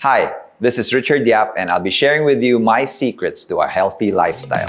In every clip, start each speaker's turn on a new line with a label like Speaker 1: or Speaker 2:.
Speaker 1: Hi, this is Richard Yap, and I'll be sharing with you my secrets to a healthy lifestyle.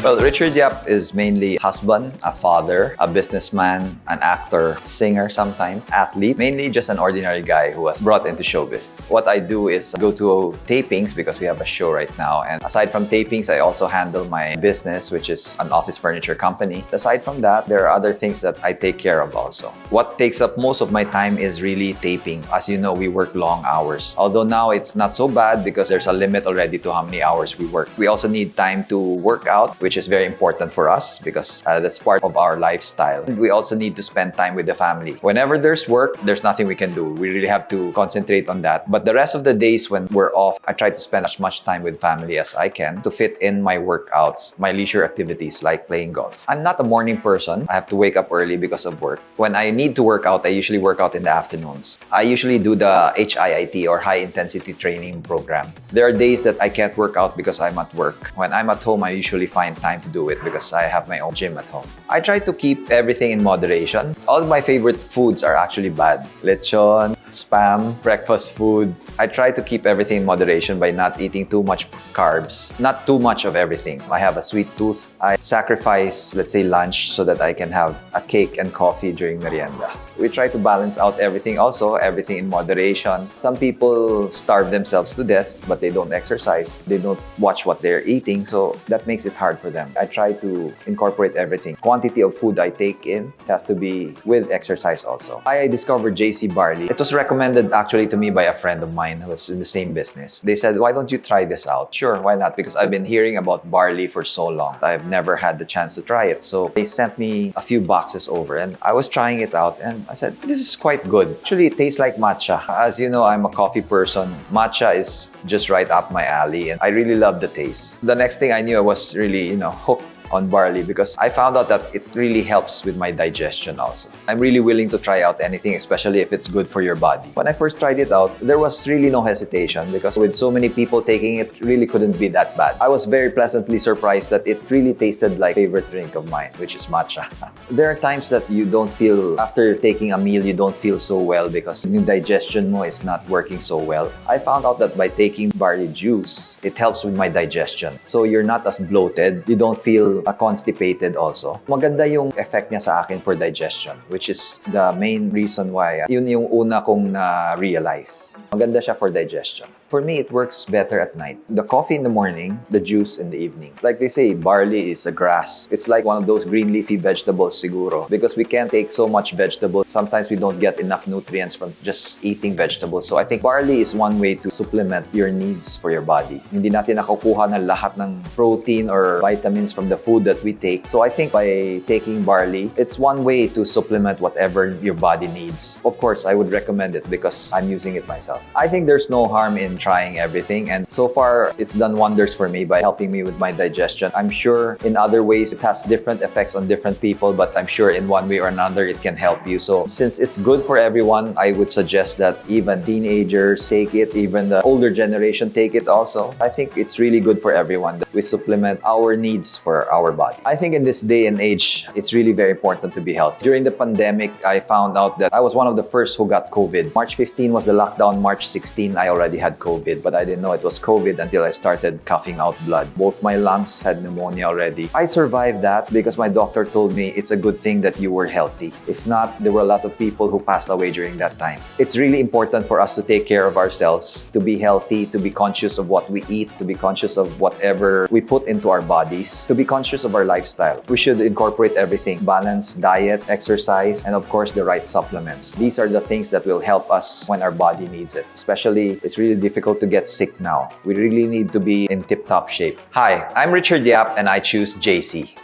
Speaker 1: Well, Richard Yap is mainly a husband, a father, a businessman, an actor, singer sometimes, athlete, mainly just an ordinary guy who was brought into showbiz. What I do is go to tapings because we have a show right now. And aside from tapings, I also handle my business, which is an office furniture company. Aside from that, there are other things that I take care of also. What takes up most of my time is really taping. As you know, we work long hours. Although now it's not so bad because there's a limit already to how many hours we work. We also need time to work out, which is very important for us because that's part of our lifestyle. And we also need to spend time with the family. Whenever there's work, there's nothing we can do. We really have to concentrate on that. But the rest of the days when we're off, I try to spend as much time with family as I can to fit in my workouts, my leisure activities like playing golf. I'm not a morning person. I have to wake up early because of work. When I need to work out, I usually work out in the afternoons. I usually do the HIIT or high intensity training program. There are days that I can't work out because I'm at work. When I'm at home, I usually find time to do it because I have my own gym at home. I try to keep everything in moderation. All of my favorite foods are actually bad. Lechon, spam, breakfast food. I try to keep everything in moderation by not eating too much carbs, not too much of everything. I have a sweet tooth. I sacrifice, let's say, lunch so that I can have a cake and coffee during merienda. We try to balance out everything also, everything in moderation. Some people starve themselves to death, but they don't exercise. They don't watch what they're eating, so that makes it hard for them. I try to incorporate everything. Quantity of food I take in has to be with exercise also. I discovered JC Barley. It was recommended actually to me by a friend of mine who was in the same business. They said, why don't you try this out? Sure, why not? Because I've been hearing about barley for so long. I've never had the chance to try it. So they sent me a few boxes over and I was trying it out and I said, this is quite good. Actually, it tastes like matcha. As you know, I'm a coffee person. Matcha is just right up my alley and I really love the taste. The next thing I knew, I was really, hooked on barley because I found out that it really helps with my digestion also. I'm really willing to try out anything, especially if it's good for your body. When I first tried it out, there was really no hesitation because with so many people taking it, really couldn't be that bad. I was very pleasantly surprised that it really tasted like a favorite drink of mine, which is matcha. There are times that you don't feel, after taking a meal, you don't feel so well because your digestion mo is not working so well. I found out that by taking barley juice, it helps with my digestion. So you're not as bloated, you don't feel constipated also. Maganda yung effect niya sa akin for digestion, which is the main reason why yun yung una kong na-realize. Maganda siya for digestion. For me, it works better at night. The coffee in the morning, the juice in the evening. Like they say, barley is a grass. It's like one of those green leafy vegetables siguro. Because we can't take so much vegetables, sometimes we don't get enough nutrients from just eating vegetables. So I think barley is one way to supplement your needs for your body. Hindi natin nakukuha ng lahat ng protein or vitamins from the food that we take. So I think by taking barley, it's one way to supplement whatever your body needs. Of course, I would recommend it because I'm using it myself. I think there's no harm in trying everything, and so far it's done wonders for me by helping me with my digestion. I'm sure in other ways it has different effects on different people, but I'm sure in one way or another it can help you. So since it's good for everyone, I would suggest that even teenagers take it, even the older generation take it also. I think it's really good for everyone that we supplement our needs for our body. I think in this day and age, it's really very important to be healthy. During the pandemic, I found out that I was one of the first who got COVID. March 15 was the lockdown. March 16, I already had COVID, but I didn't know it was COVID until I started coughing out blood. Both my lungs had pneumonia already. I survived that because my doctor told me it's a good thing that you were healthy. If not, there were a lot of people who passed away during that time. It's really important for us to take care of ourselves, to be healthy, to be conscious of what we eat, to be conscious of whatever we put into our bodies, to be conscious of our lifestyle. We should incorporate everything: balanced diet, exercise, and of course the right supplements. These are the things that will help us when our body needs it. Especially, it's really difficult to get sick now. We really need to be in tip-top shape. Hi, I'm Richard Yap and I choose JC.